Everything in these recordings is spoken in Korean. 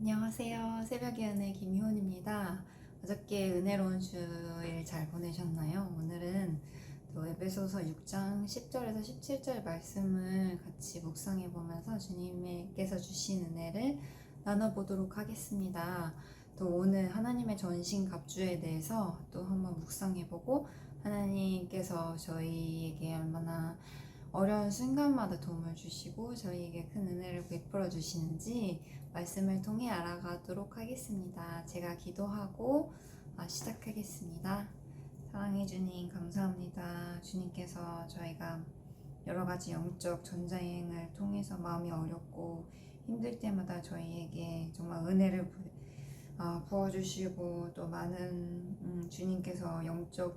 안녕하세요. 새벽의 은혜 김효은입니다. 어저께 은혜로운 주일 잘 보내셨나요? 오늘은 또 에베소서 6장 10절에서 17절 말씀을 같이 묵상해 보면서 주님께서 주신 은혜를 나눠보도록 하겠습니다. 또 오늘 하나님의 전신갑주에 대해서 또 한번 묵상해 보고 하나님께서 저희에게 얼마나 어려운 순간마다 도움을 주시고 저희에게 큰 은혜를 베풀어 주시는지 말씀을 통해 알아가도록 하겠습니다. 제가 기도하고 시작하겠습니다. 사랑해 주님 감사합니다. 주님께서 저희가 여러 가지 영적 전자여행을 통해서 마음이 어렵고 힘들 때마다 저희에게 정말 은혜를 부어주시고 또 많은 주님께서 영적으로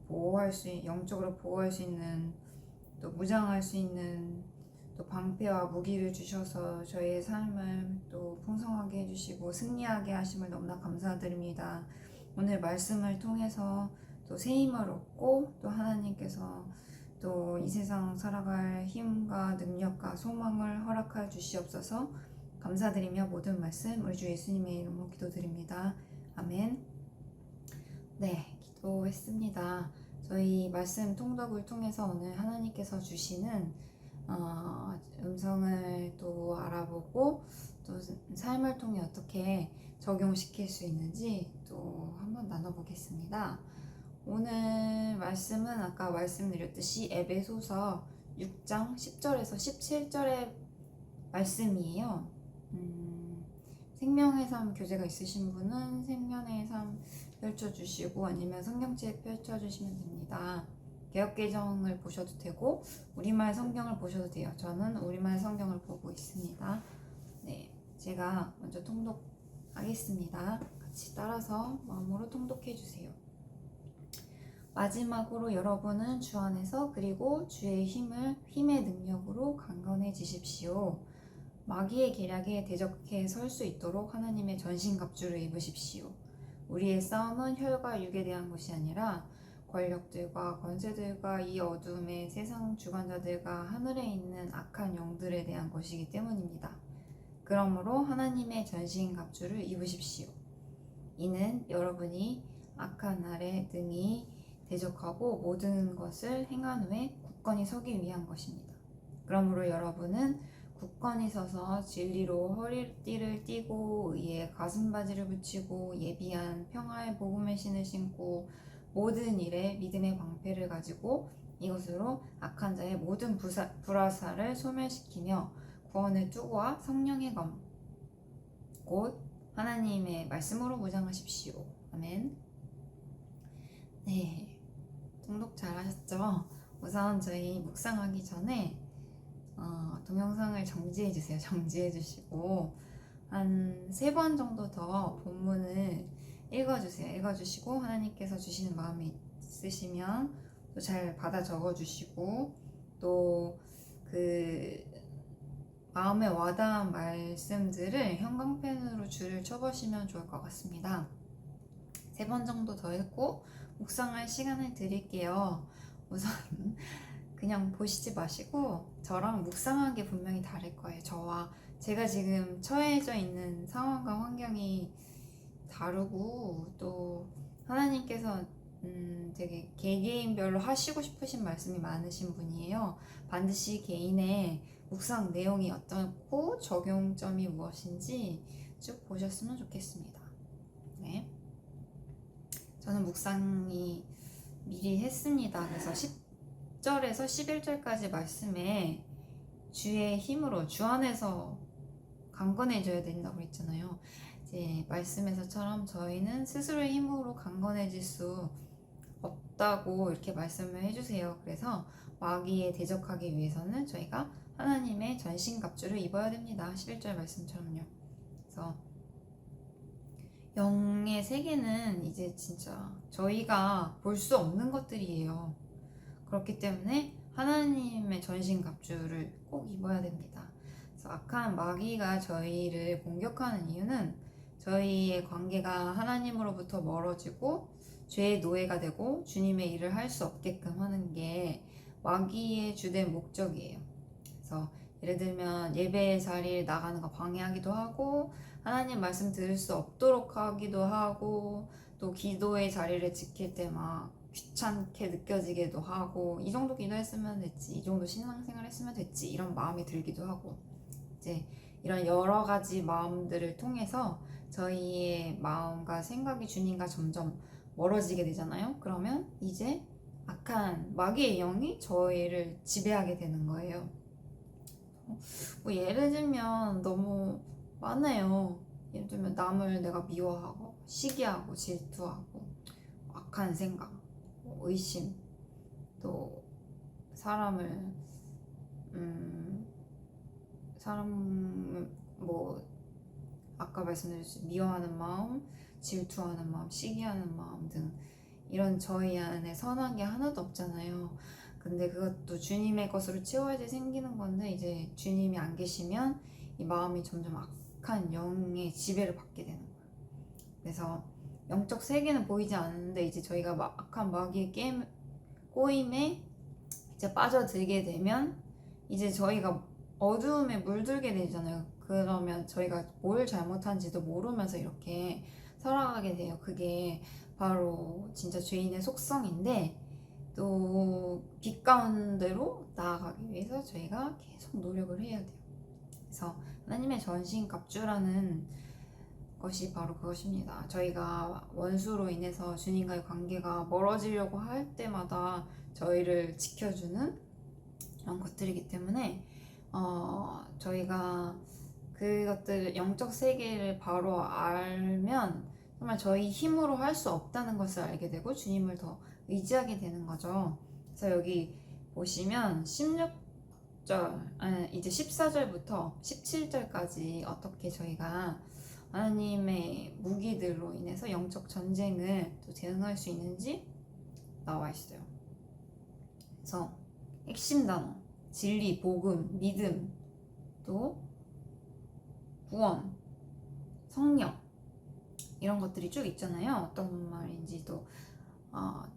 보호할 수 있는 또 무장할 수 있는 또 방패와 무기를 주셔서 저희의 삶을 또 풍성하게 해주시고 승리하게 하심을 너무나 감사드립니다. 오늘 말씀을 통해서 또 새 힘을 얻고 또 하나님께서 또 이 세상 살아갈 힘과 능력과 소망을 허락하여 주시옵소서. 감사드리며 모든 말씀 우리 주 예수님의 이름으로 기도드립니다. 아멘. 네, 기도했습니다. 저희 말씀 통독을 통해서 오늘 하나님께서 주시는 음성을 또 알아보고 또 삶을 통해 어떻게 적용시킬 수 있는지 또 한번 나눠보겠습니다. 오늘 말씀은 아까 말씀드렸듯이 에베소서 6장 10절에서 17절의 말씀이에요. 생명의 삶 교재가 있으신 분은 생명의 삶 펼쳐주시고 아니면 성경책 펼쳐주시면 됩니다. 개역개정을 보셔도 되고 우리말 성경을 보셔도 돼요. 저는 우리말 성경을 보고 있습니다. 네, 제가 먼저 통독하겠습니다. 같이 따라서 마음으로 통독해주세요. 마지막으로 여러분은 주 안에서 그리고 주의 힘의 능력으로 강건해지십시오. 마귀의 계략에 대적해 설 수 있도록 하나님의 전신갑주를 입으십시오. 우리의 싸움은 혈과 육에 대한 것이 아니라 권력들과 권세들과 이 어둠의 세상 주관자들과 하늘에 있는 악한 영들에 대한 것이기 때문입니다. 그러므로 하나님의 전신갑주를 입으십시오. 이는 여러분이 악한 날에 등이 대적하고 모든 것을 행한 후에 굳건히 서기 위한 것입니다. 그러므로 여러분은 굳건히 서서 진리로 허리띠를 띠고 의에 가슴바지를 붙이고 예비한 평화의 복음의 신을 신고 모든 일에 믿음의 방패를 가지고 이것으로 악한 자의 모든 불화살을 소멸시키며 구원의 투구와 성령의 검 곧 하나님의 말씀으로 무장하십시오. 아멘. 네, 통독 잘하셨죠? 우선 저희 묵상하기 전에 동영상을 정지해주세요. 정지해주시고 한 3번 정도 더 본문을 읽어주세요. 읽어주시고 하나님께서 주시는 마음이 있으시면 또 잘 받아 적어주시고 또 그 마음에 와닿은 말씀들을 형광펜으로 줄을 쳐보시면 좋을 것 같습니다. 3번 정도 더 읽고 묵상할 시간을 드릴게요. 우선 그냥 보시지 마시고 저랑 묵상하기 분명히 다를 거예요. 제가 지금 처해져 있는 상황과 환경이 다르고 또 하나님께서 되게 개개인별로 하시고 싶으신 말씀이 많으신 분이에요. 반드시 개인의 묵상 내용이 어떻고 적용점이 무엇인지 쭉 보셨으면 좋겠습니다. 네. 저는 묵상이 미리 했습니다. 그래서 10절에서 11절까지 말씀에 주의 힘으로 주 안에서 강건해져야 된다고 했잖아요. 이제 말씀에서처럼 저희는 스스로의 힘으로 강건해질 수 없다고 이렇게 말씀을 해주세요. 그래서 마귀에 대적하기 위해서는 저희가 하나님의 전신갑주를 입어야 됩니다. 11절 말씀처럼요. 그래서 영의 세계는 이제 진짜 저희가 볼 수 없는 것들이에요. 그렇기 때문에 하나님의 전신갑주를 꼭 입어야 됩니다. 그래서 악한 마귀가 저희를 공격하는 이유는 저희의 관계가 하나님으로부터 멀어지고 죄의 노예가 되고 주님의 일을 할 수 없게끔 하는 게 마귀의 주된 목적이에요. 그래서 예를 들면 예배 자리에 나가는 거 방해하기도 하고, 하나님 말씀 들을 수 없도록 하기도 하고, 또 기도의 자리를 지킬 때 막 귀찮게 느껴지기도 하고, 이 정도 기도했으면 됐지, 이 정도 신앙생활 했으면 됐지, 이런 마음이 들기도 하고, 이제 이런 여러 가지 마음들을 통해서 저희의 마음과 생각이 주님과 점점 멀어지게 되잖아요. 그러면 이제 악한 마귀의 영이 저희를 지배하게 되는 거예요. 뭐 예를 들면 너무 많아요. 예를 들면 남을 내가 미워하고 시기하고 질투하고 악한 생각, 뭐 의심, 또 사람을 사람 뭐 아까 말씀드렸듯이 미워하는 마음, 질투하는 마음, 시기하는 마음 등 이런 저희 안에 선한 게 하나도 없잖아요. 근데 그것도 주님의 것으로 채워야지 생기는 건데, 이제 주님이 안 계시면 이 마음이 점점 악한 영의 지배를 받게 되는 거예요. 그래서 영적 세계는 보이지 않는데 이제 저희가 악한 마귀의 꼬임에 이제 빠져들게 되면 이제 저희가 어두움에 물들게 되잖아요. 그러면 저희가 뭘 잘못한지도 모르면서 이렇게 살아가게 돼요. 그게 바로 진짜 죄인의 속성인데, 또 빛 가운데로 나아가기 위해서 저희가 계속 노력을 해야 돼요. 그래서 하나님의 전신갑주라는 것이 바로 그것입니다. 저희가 원수로 인해서 주님과의 관계가 멀어지려고 할 때마다 저희를 지켜주는 이런 것들이기 때문에 저희가 그것들 영적 세계를 바로 알면 정말 저희 힘으로 할 수 없다는 것을 알게 되고 주님을 더 의지하게 되는 거죠. 그래서 여기 보시면 16절, 이제 14절부터 17절까지 어떻게 저희가 하나님의 무기들로 인해서 영적 전쟁을 또 대응할 수 있는지 나와 있어요. 그래서 핵심 단어, 진리, 복음, 믿음, 또 구원, 성령, 이런 것들이 쭉 있잖아요. 어떤 말인지도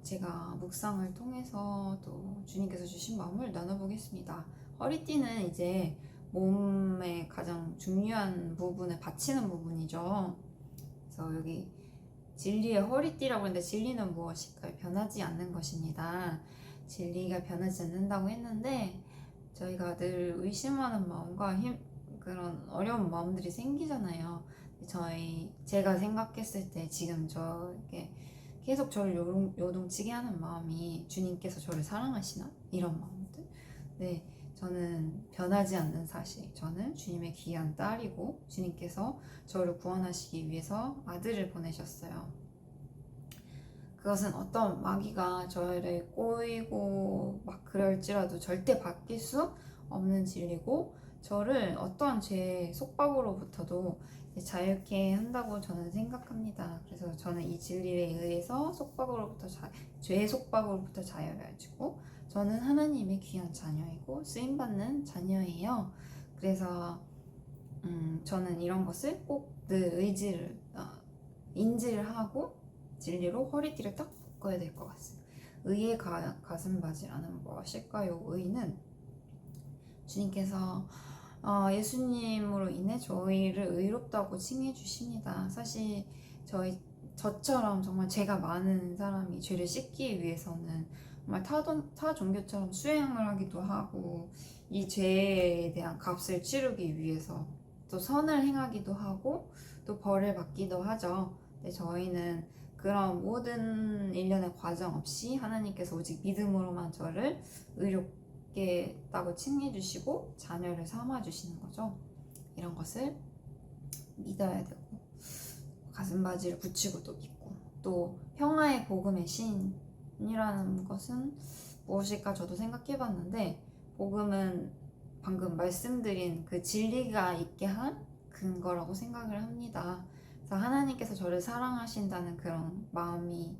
제가 묵상을 통해서 또 주님께서 주신 마음을 나눠보겠습니다. 허리띠는 이제 몸의 가장 중요한 부분에 받치는 부분이죠. 그래서 여기 진리의 허리띠라고 했는데, 진리는 무엇일까요? 변하지 않는 것입니다. 진리가 변하지 않는다고 했는데, 저희가 늘 의심하는 마음과 그런 어려운 마음들이 생기잖아요. 제가 생각했을 때 지금 저에게 계속 저를 요동치게 하는 마음이, 주님께서 저를 사랑하시나? 이런 마음들. 네, 저는 변하지 않는 사실, 저는 주님의 귀한 딸이고 주님께서 저를 구원하시기 위해서 아들을 보내셨어요. 그것은 어떤 마귀가 저를 꼬이고 막 그럴지라도 절대 바뀔 수 없는 진리고, 저를 어떠한 죄의 속박으로부터도 자유케 한다고 저는 생각합니다. 그래서 저는 이 진리에 의해서 죄의 속박으로부터 자유해지고, 저는 하나님의 귀한 자녀이고 쓰임받는 자녀예요. 그래서 저는 이런 것을 꼭 늘 인지를 하고 진리로 허리띠를 딱 묶어야 될 것 같습니다. 의의 가슴바지라는 무엇일까요? 의는 주님께서 예수님으로 인해 저희를 의롭다고 칭해 주십니다. 사실 저처럼 정말 죄가 많은 사람이 죄를 씻기 위해서는 정말 타 종교처럼 수행을 하기도 하고, 이 죄에 대한 값을 치르기 위해서 또 선을 행하기도 하고 또 벌을 받기도 하죠. 근데 저희는 그런 모든 일련의 과정 없이 하나님께서 오직 믿음으로만 저를 의롭겠다고 칭해주시고 자녀를 삼아주시는 거죠. 이런 것을 믿어야 되고, 가슴바지를 붙이고 또 믿고, 또 평화의 복음의 신이라는 것은 무엇일까 저도 생각해봤는데, 복음은 방금 말씀드린 그 진리가 있게 한 근거라고 생각을 합니다. 그래서 하나님께서 저를 사랑하신다는 그런 마음이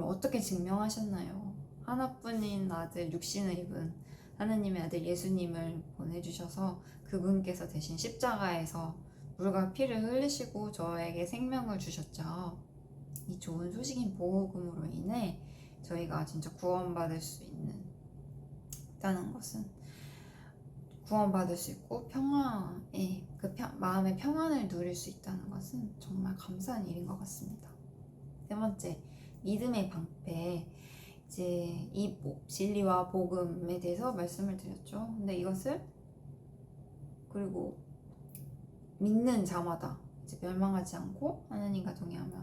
어떻게 증명하셨나요? 하나뿐인 아들, 육신을 입은 하나님의 아들 예수님을 보내주셔서 그분께서 대신 십자가에서 물과 피를 흘리시고 저에게 생명을 주셨죠. 이 좋은 소식인 복음으로 인해 저희가 진짜 구원받을 수 있다는 것은, 구원받을 수 있고 평화에 마음의 평안을 누릴 수 있다는 것은 정말 감사한 일인 것 같습니다. 세 번째, 믿음의 방패. 이제 이 진리와 복음에 대해서 말씀을 드렸죠. 근데 이것을 그리고 믿는 자마다 이제 멸망하지 않고 하나님과 동행하며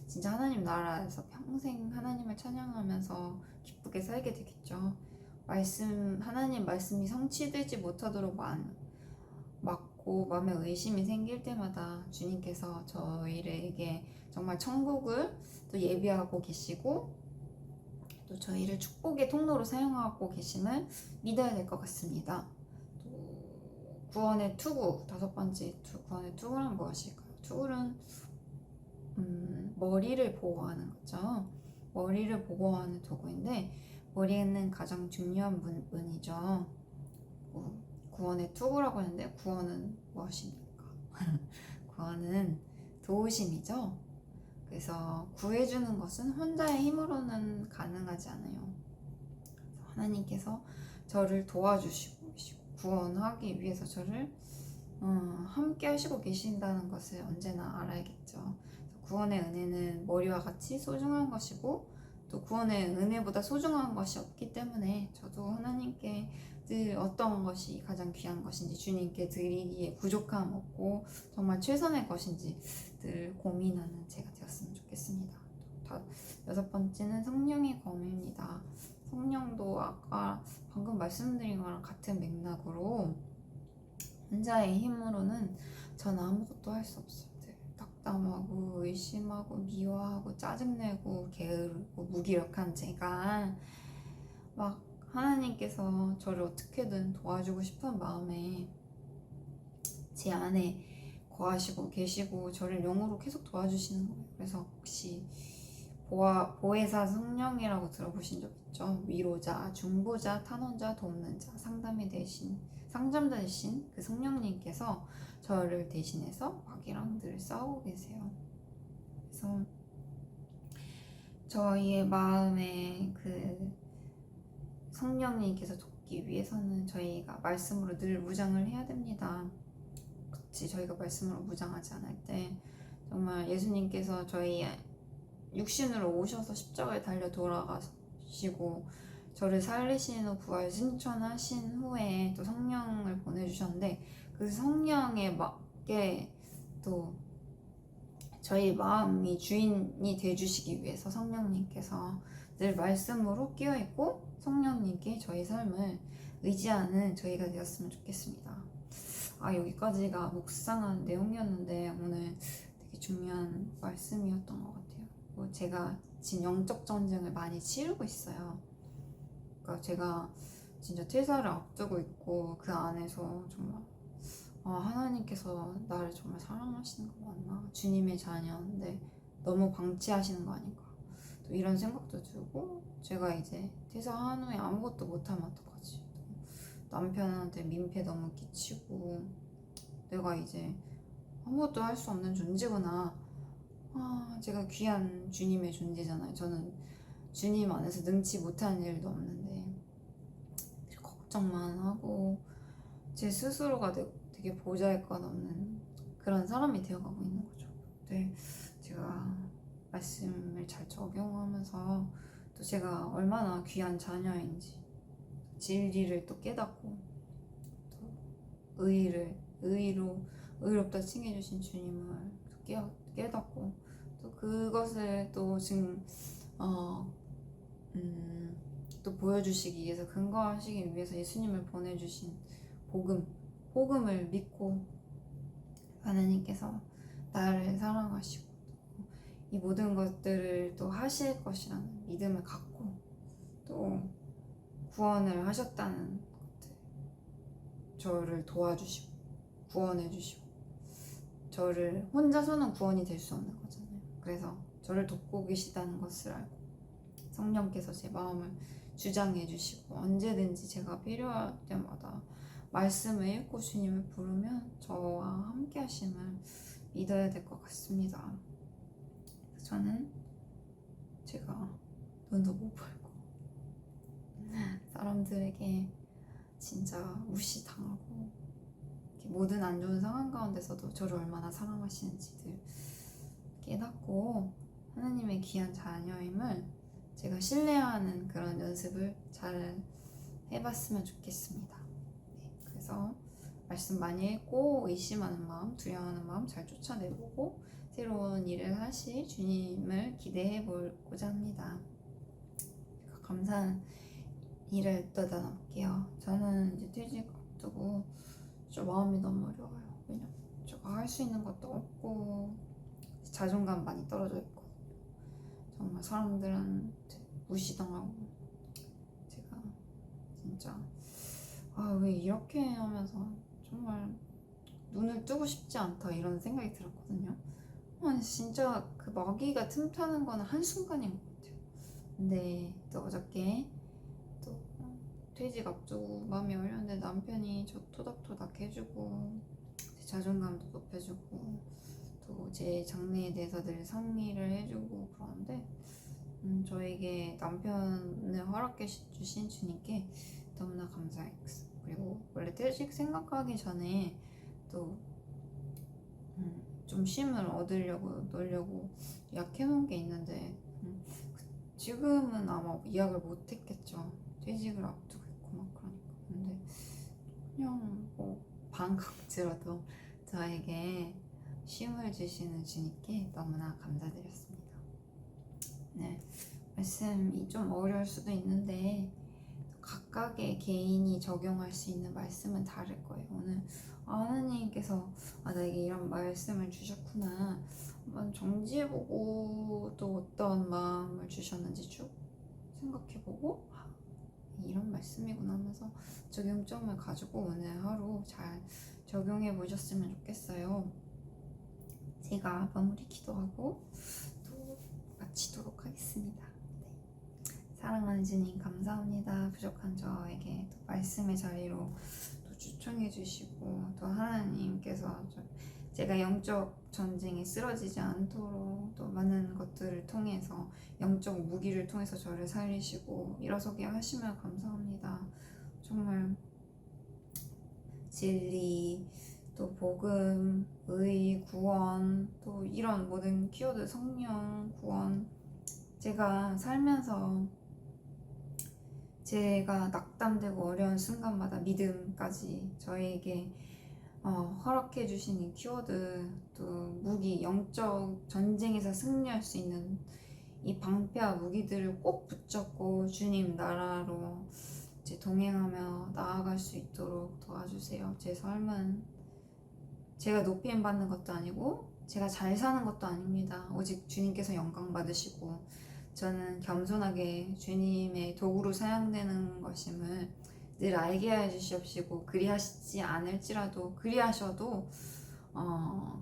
진짜 하나님 나라에서 평생 하나님을 찬양하면서 기쁘게 살게 되겠죠. 하나님 말씀이 성취되지 못하도록 막고 마음에 의심이 생길 때마다 주님께서 저희에게 정말 천국을 또 예비하고 계시고 또 저희를 축복의 통로로 사용하고 계심을 믿어야 될 것 같습니다. 또 구원의 투구, 다섯 번째 구원의 투구는 무엇일까요? 투구는 머리를 보호하는 거죠. 머리를 보호하는 도구인데 머리에는 가장 중요한 문이죠. 구원의 투구라고 했는데 구원은 무엇입니까? 구원은 도우심이죠. 그래서 구해주는 것은 혼자의 힘으로는 가능하지 않아요. 하나님께서 저를 도와주시고 구원하기 위해서 저를 함께 하시고 계신다는 것을 언제나 알아야겠죠. 구원의 은혜는 머리와 같이 소중한 것이고 또 구원의 은혜보다 소중한 것이 없기 때문에 저도 하나님께 늘 어떤 것이 가장 귀한 것인지 주님께 드리기에 부족함 없고 정말 최선의 것인지 늘 고민하는 제가 되었으면 좋겠습니다. 여섯 번째는 성령의 검입니다. 성령도 아까 방금 말씀드린 거랑 같은 맥락으로 혼자의 힘으로는 전 아무것도 할 수 없어요. 낙담하고 의심하고 미워하고 짜증내고 게으르고 무기력한 제가 막 하나님께서 저를 어떻게든 도와주고 싶은 마음에 제 안에 거하시고 계시고 저를 영으로 계속 도와주시는 거예요. 그래서 혹시 보혜사 성령이라고 들어보신 적 있죠? 위로자, 중보자, 탄원자, 돕는 자, 상담자 대신 그 성령님께서 저를 대신해서 마귀랑 늘 싸우고 계세요. 그래서 저희의 마음에 그 성령님께서 돕기 위해서는 저희가 말씀으로 늘 무장을 해야 됩니다. 그치, 저희가 말씀으로 무장하지 않을 때 정말 예수님께서 저희 육신으로 오셔서 십자가에 달려 돌아가시고 저를 살리신 후 부활 승천하신 후에 또 성령을 보내주셨는데 그 성령에 맞게 또 저희 마음이 주인이 돼주시기 위해서 성령님께서 늘 말씀으로 끼어있고 성령님께 저희 삶을 의지하는 저희가 되었으면 좋겠습니다. 여기까지가 묵상한 내용이었는데 오늘 되게 중요한 말씀이었던 것 같아요. 제가 지금 영적 전쟁을 많이 치르고 있어요. 그러니까 제가 진짜 퇴사를 앞두고 있고 그 안에서 정말 하나님께서 나를 정말 사랑하시는 거 맞나? 주님의 자녀인데 너무 방치하시는 거 아닌가? 또 이런 생각도 들고 제가 이제 퇴사한 후에 아무것도 못하면 어떡하지? 남편한테 민폐 너무 끼치고 내가 이제 아무것도 할 수 없는 존재구나. 제가 귀한 주님의 존재잖아요. 저는 주님 안에서 능치 못하는 일도 없는데 걱정만 하고 제 스스로가 되게 보잘것 없는 그런 사람이 되어가고 있는 거죠. 근데 제가 말씀을 잘 적용하면서 또 제가 얼마나 귀한 자녀인지 진리를 또 깨닫고 또 의롭다 칭해주신 주님을 깨닫고 또 그것을 또 지금 또 보여주시기 위해서 근거하시기 위해서 예수님을 보내주신 복음을 믿고 하나님께서 나를 사랑하시고 이 모든 것들을 또 하실 것이라는 믿음을 갖고 또 구원을 하셨다는 것들 저를 도와주시고 구원해 주시고 저를 혼자서는 구원이 될 수 없는 거잖아요. 그래서 저를 돕고 계시다는 것을 알고 성령께서 제 마음을 주장해 주시고 언제든지 제가 필요할 때마다 말씀을 읽고 주님을 부르면 저와 함께 하심을 믿어야 될 것 같습니다. 그래서 저는 제가 돈도 못 벌고 사람들에게 진짜 무시당하고 모든 안 좋은 상황 가운데서도 저를 얼마나 사랑하시는지를 깨닫고 하나님의 귀한 자녀임을 제가 신뢰하는 그런 연습을 잘 해봤으면 좋겠습니다. 네, 그래서 말씀 많이 읽고 의심하는 마음, 두려워하는 마음 잘 쫓아내보고 새로운 일을 하실 주님을 기대해 보고자 합니다. 감사한 일을 떠나볼게요. 저는 이제 퇴직 앞두고 좀 마음이 너무 어려워요. 왜냐면 제가 할 수 있는 것도 없고 자존감 많이 떨어져 있거든요. 정말 사람들한테 무시당하고 제가 진짜 왜 이렇게 하면서 정말 눈을 뜨고 싶지 않다 이런 생각이 들었거든요. 진짜 그 먹이가 틈타는 거는 한순간인 것 같아요. 근데 또 어저께 또 퇴직 앞두고 마음이 어려운데 남편이 저 토닥토닥 해주고 제 자존감도 높여주고 또 제 장래에 대해서 늘 상의를 해주고 그러는데 저에게 남편을 허락해 주신 주님께 너무나 감사했어요. 그리고 원래 퇴직 생각하기 전에 또 좀 쉼을 얻으려고 놀려고 예약해놓은 게 있는데 지금은 아마 예약을 못했겠죠. 퇴직을 앞두고 있고 막 그러니까. 근데 그냥 반강제로도 저에게 쉼을 주시는 주님께 너무나 감사드렸습니다. 네, 말씀이 좀 어려울 수도 있는데 각각의 개인이 적용할 수 있는 말씀은 다를 거예요. 오늘 하나님께서 나에게 이런 말씀을 주셨구나 한번 정지해보고 또 어떤 마음을 주셨는지 쭉 생각해보고 이런 말씀이구나 하면서 적용점을 가지고 오늘 하루 잘 적용해 보셨으면 좋겠어요. 제가 마무리 기도하고 또 마치도록 하겠습니다. 사랑하는 주님 감사합니다. 부족한 저에게 또 말씀의 자리로 또 추천해 주시고 또 하나님께서 제가 영적 전쟁에 쓰러지지 않도록 또 많은 것들을 통해서 영적 무기를 통해서 저를 살리시고 일어서게 하시면 감사합니다. 정말 진리 또 복음, 의, 구원 또 이런 모든 키워드 성령, 구원 제가 살면서 제가 낙담되고 어려운 순간마다 믿음까지 저에게 허락해 주시는 키워드 또 무기 영적 전쟁에서 승리할 수 있는 이 방패와 무기들을 꼭 붙잡고 주님 나라로 이제 동행하며 나아갈 수 있도록 도와주세요. 제 삶은 제가 높임 받는 것도 아니고 제가 잘 사는 것도 아닙니다. 오직 주님께서 영광 받으시고 저는 겸손하게 주님의 도구로 사용되는 것임을 늘 알게 해주시옵시고 그리하시지 않을지라도 그리하셔도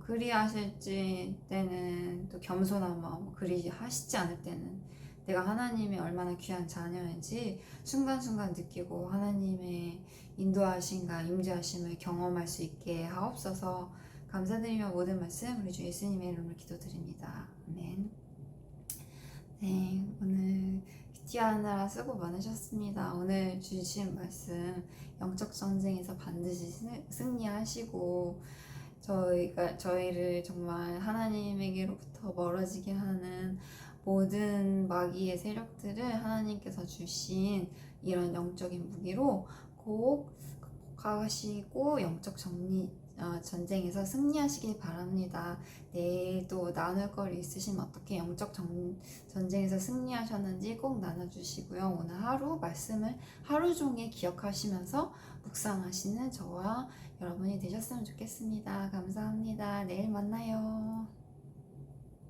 그리하실지 때는 또 겸손한 마음 그리하시지 않을 때는 내가 하나님의 얼마나 귀한 자녀인지 순간순간 느끼고 하나님의 인도하심과 임재하심을 경험할 수 있게 하옵소서. 감사드리며 모든 말씀 우리 주 예수님의 이름으로 기도드립니다. 아멘. 네, 오늘 큐티하느라 수고 많으셨습니다. 오늘 주신 말씀 영적 전쟁에서 반드시 승리하시고 저희를 정말 하나님에게로부터 멀어지게 하는 모든 마귀의 세력들을 하나님께서 주신 이런 영적인 무기로 꼭 극복하시고 영적 전쟁에서 승리하시길 바랍니다. 내일 또 나눌 걸 있으시면 어떻게 영적 전쟁에서 승리하셨는지 꼭 나눠주시고요. 오늘 하루 말씀을 하루 종일 기억하시면서 묵상하시는 저와 여러분이 되셨으면 좋겠습니다. 감사합니다. 내일 만나요.